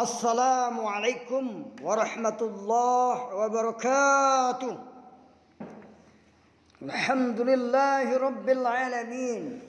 Assalamualaikum warahmatullahi wabarakatuh. Alhamdulillahi rabbil alamin.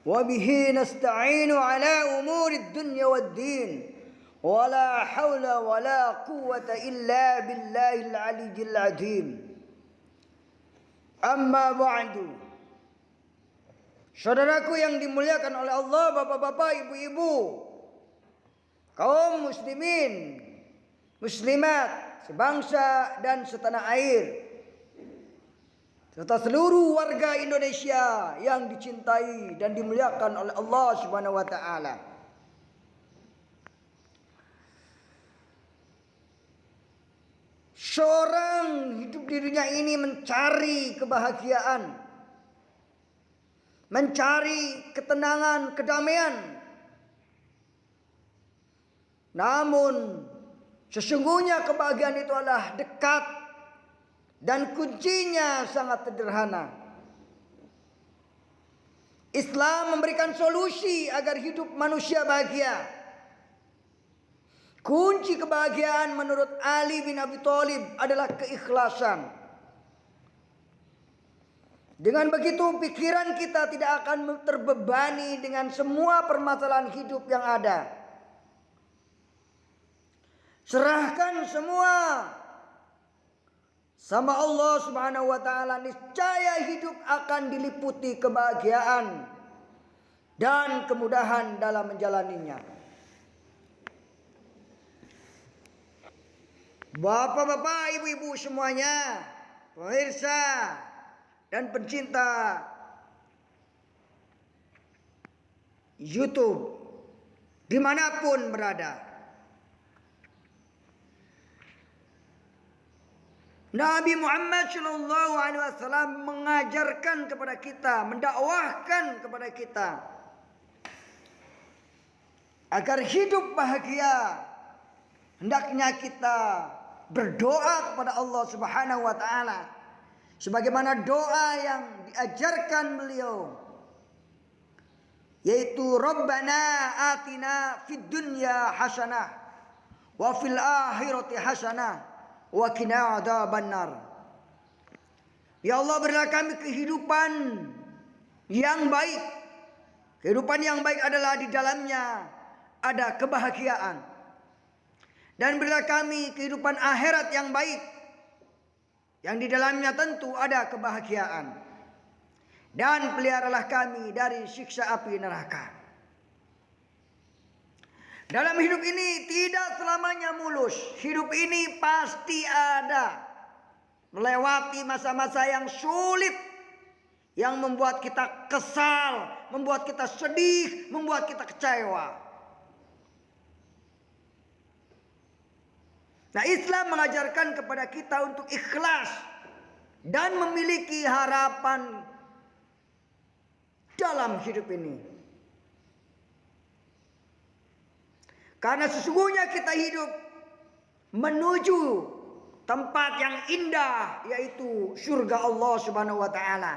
Wa bihi nasta'inu ala umuri dunya waddin. Wa la hawla wa la quwwata illa billahil aliyyil azim. Amma ba'du. Saudaraku yang dimuliakan oleh Allah, bapak-bapak, ibu-ibu, kaum muslimin, muslimat, sebangsa dan setanah air, serta seluruh warga Indonesia yang dicintai dan dimuliakan oleh Allah Subhanahu wa taala. Seorang hidup di dunia ini mencari kebahagiaan, mencari ketenangan, kedamaian. Namun sesungguhnya kebahagiaan itu adalah dekat dan kuncinya sangat sederhana. Islam memberikan solusi agar hidup manusia bahagia. Kunci kebahagiaan menurut Ali bin Abi Thalib adalah keikhlasan. Dengan begitu pikiran kita tidak akan terbebani dengan semua permasalahan hidup yang ada. Serahkan semua sama Allah Subhanahu wa taala, niscaya hidup akan diliputi kebahagiaan dan kemudahan dalam menjalaninya. Bapak-bapak, ibu-ibu semuanya, pemirsa dan pencinta YouTube dimanapun berada, Nabi Muhammad Shallallahu Alaihi Wasallam mengajarkan kepada kita, mendakwahkan kepada kita agar hidup bahagia. Hendaknya kita berdoa kepada Allah Subhanahu Wa Taala, sebagaimana doa yang diajarkan beliau, yaitu Rabbana atina fid dunya hasanah wa fil akhirati hasanah wa qina adzabannar. Ya Allah, berilah kami kehidupan yang baik. Kehidupan yang baik adalah di dalamnya ada kebahagiaan. Dan berilah kami kehidupan akhirat yang baik, yang di dalamnya tentu ada kebahagiaan. Dan peliharalah kami dari siksa api neraka. Dalam hidup ini tidak selamanya mulus. Hidup ini pasti ada melewati masa-masa yang sulit, yang membuat kita kesal, membuat kita sedih, membuat kita kecewa. Nah, Islam mengajarkan kepada kita untuk ikhlas dan memiliki harapan dalam hidup ini. Karena sesungguhnya kita hidup menuju tempat yang indah, yaitu surga Allah Subhanahu wa taala.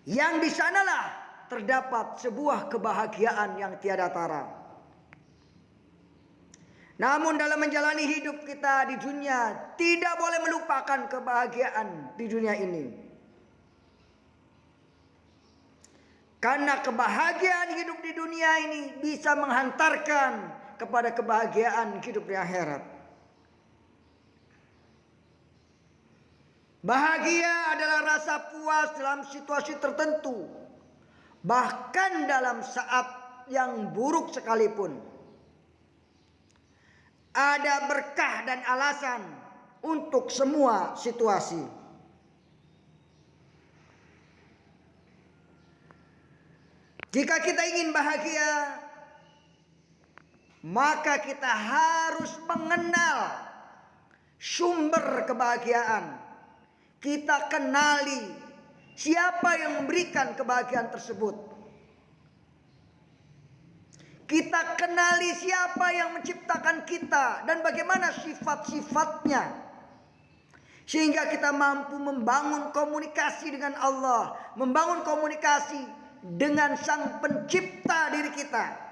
Yang di sanalah terdapat sebuah kebahagiaan yang tiada tara. Namun dalam menjalani hidup kita di dunia, tidak boleh melupakan kebahagiaan di dunia ini. Karena kebahagiaan hidup di dunia ini bisa menghantarkan kepada kebahagiaan hidup di akhirat. Bahagia adalah rasa puas dalam situasi tertentu, bahkan dalam saat yang buruk sekalipun. Ada berkah dan alasan untuk semua situasi. Jika kita ingin bahagia, maka kita harus mengenal sumber kebahagiaan. Kita kenali siapa yang memberikan kebahagiaan tersebut. Kita kenali siapa yang menciptakan kita dan bagaimana sifat-sifatnya, sehingga kita mampu membangun komunikasi dengan Allah, membangun komunikasi dengan Sang Pencipta diri kita.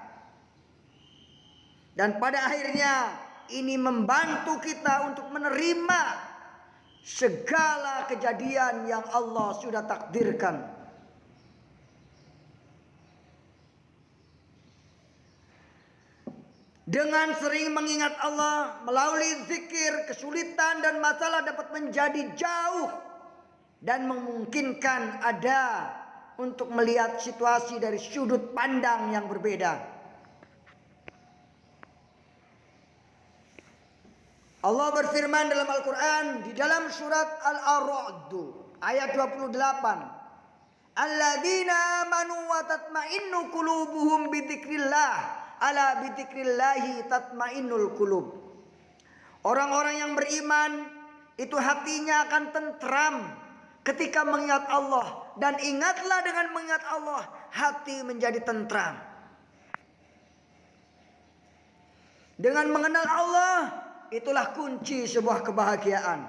Dan pada akhirnya ini membantu kita untuk menerima segala kejadian yang Allah sudah takdirkan. Dengan sering mengingat Allah melalui zikir, kesulitan dan masalah dapat menjadi jauh dan memungkinkan ada untuk melihat situasi dari sudut pandang yang berbeda. Allah berfirman dalam Al-Quran di dalam surat Al-A'ra'd ayat 28. Alladzina amanu wa tatma'innu qulubuhum bidzikrillah. Ala bidzikrillahi tatmainnul qulub. Orang-orang yang beriman itu hatinya akan tentram ketika mengingat Allah, dan ingatlah dengan mengingat Allah hati menjadi tentram. Dengan mengenal Allah itulah kunci sebuah kebahagiaan.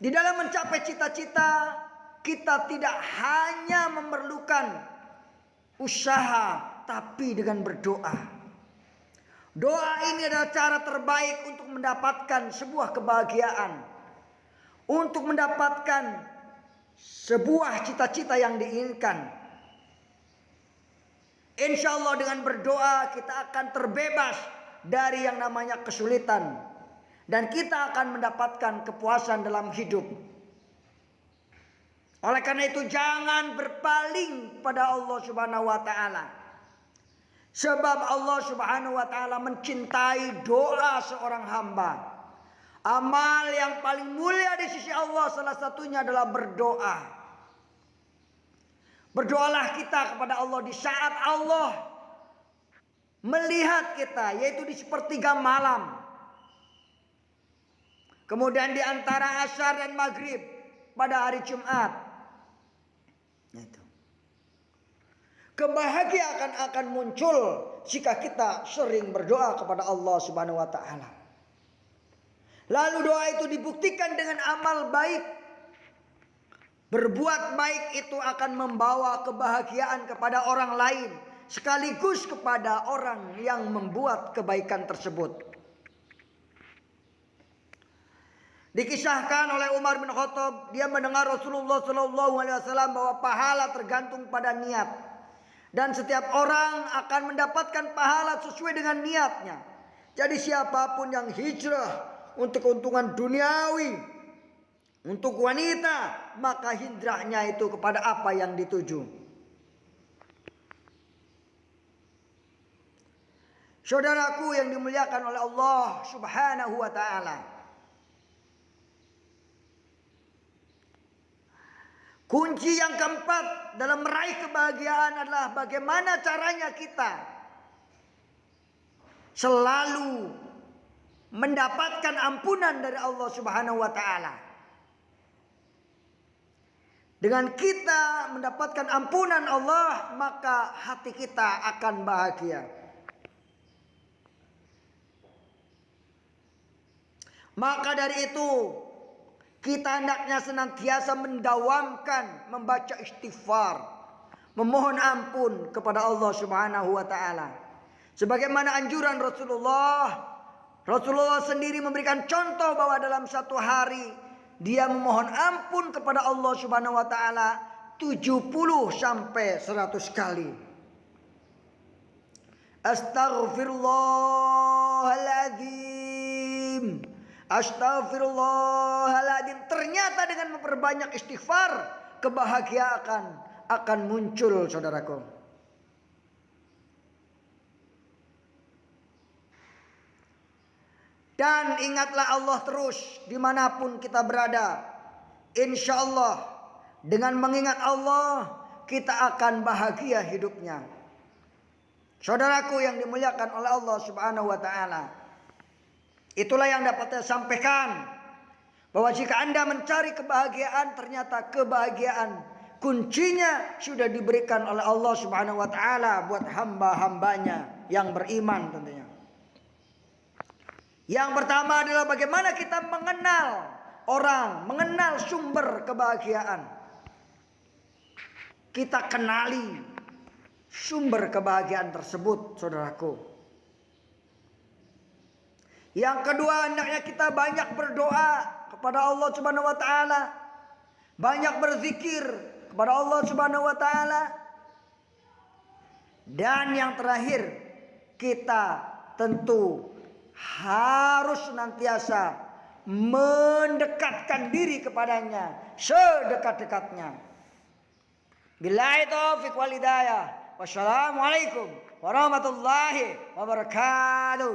Di dalam mencapai cita-cita kita tidak hanya memerlukan usaha, tapi dengan berdoa. Doa ini adalah cara terbaik untuk mendapatkan sebuah kebahagiaan, untuk mendapatkan sebuah cita-cita yang diinginkan. Insya Allah dengan berdoa kita akan terbebas dari yang namanya kesulitan, dan kita akan mendapatkan kepuasan dalam hidup. Oleh karena itu jangan berpaling pada Allah Subhanahu wa taala. Sebab Allah Subhanahu wa taala mencintai doa seorang hamba. Amal yang paling mulia di sisi Allah salah satunya adalah berdoa. Berdoalah kita kepada Allah di saat Allah melihat kita, yaitu di sepertiga malam. Kemudian di antara Asyar dan Maghrib pada hari Jumat. Itu. Kebahagiaan akan muncul jika kita sering berdoa kepada Allah Subhanahu wa taala. Lalu doa itu dibuktikan dengan amal baik. Berbuat baik itu akan membawa kebahagiaan kepada orang lain, sekaligus kepada orang yang membuat kebaikan tersebut. Dikisahkan oleh Umar bin Khattab, dia mendengar Rasulullah SAW bahwa pahala tergantung pada niat, dan setiap orang akan mendapatkan pahala sesuai dengan niatnya. Jadi siapapun yang hijrah untuk keuntungan duniawi, untuk wanita, maka hijrahnya itu kepada apa yang dituju. Saudaraku yang dimuliakan oleh Allah Subhanahu wa taala, kunci yang keempat dalam meraih kebahagiaan adalah bagaimana caranya kita selalu mendapatkan ampunan dari Allah Subhanahu wa taala. Dengan kita mendapatkan ampunan Allah, maka hati kita akan bahagia. Maka dari itu kita hendaknya senantiasa mendawamkan membaca istighfar, memohon ampun kepada Allah Subhanahu wa taala. Sebagaimana anjuran Rasulullah sendiri memberikan contoh bahwa dalam satu hari dia memohon ampun kepada Allah Subhanahu wa taala 70 sampai 100 kali. Astaghfirullahaladzim. Astaghfirullahaladzim. Ternyata dengan memperbanyak istighfar, kebahagiaan akan muncul, saudaraku. Dan ingatlah Allah terus dimanapun kita berada. Insya Allah dengan mengingat Allah kita akan bahagia hidupnya. Saudaraku yang dimuliakan oleh Allah Subhanahu wa taala, itulah yang dapat saya sampaikan, bahwa jika Anda mencari kebahagiaan, ternyata kebahagiaan kuncinya sudah diberikan oleh Allah Subhanahu wa taala buat hamba-hambanya yang beriman tentunya. Yang pertama adalah bagaimana kita mengenal orang, mengenal sumber kebahagiaan. Kita kenali sumber kebahagiaan tersebut, saudaraku. Yang kedua, hendaknya kita banyak berdoa kepada Allah Subhanahu wa taala. Banyak berzikir kepada Allah Subhanahu wa taala. Dan yang terakhir, kita tentu harus senantiasa mendekatkan diri kepadanya sedekat-dekatnya. Billahi taufiq wal hidayah. Wassalamualaikum warahmatullahi wabarakatuh.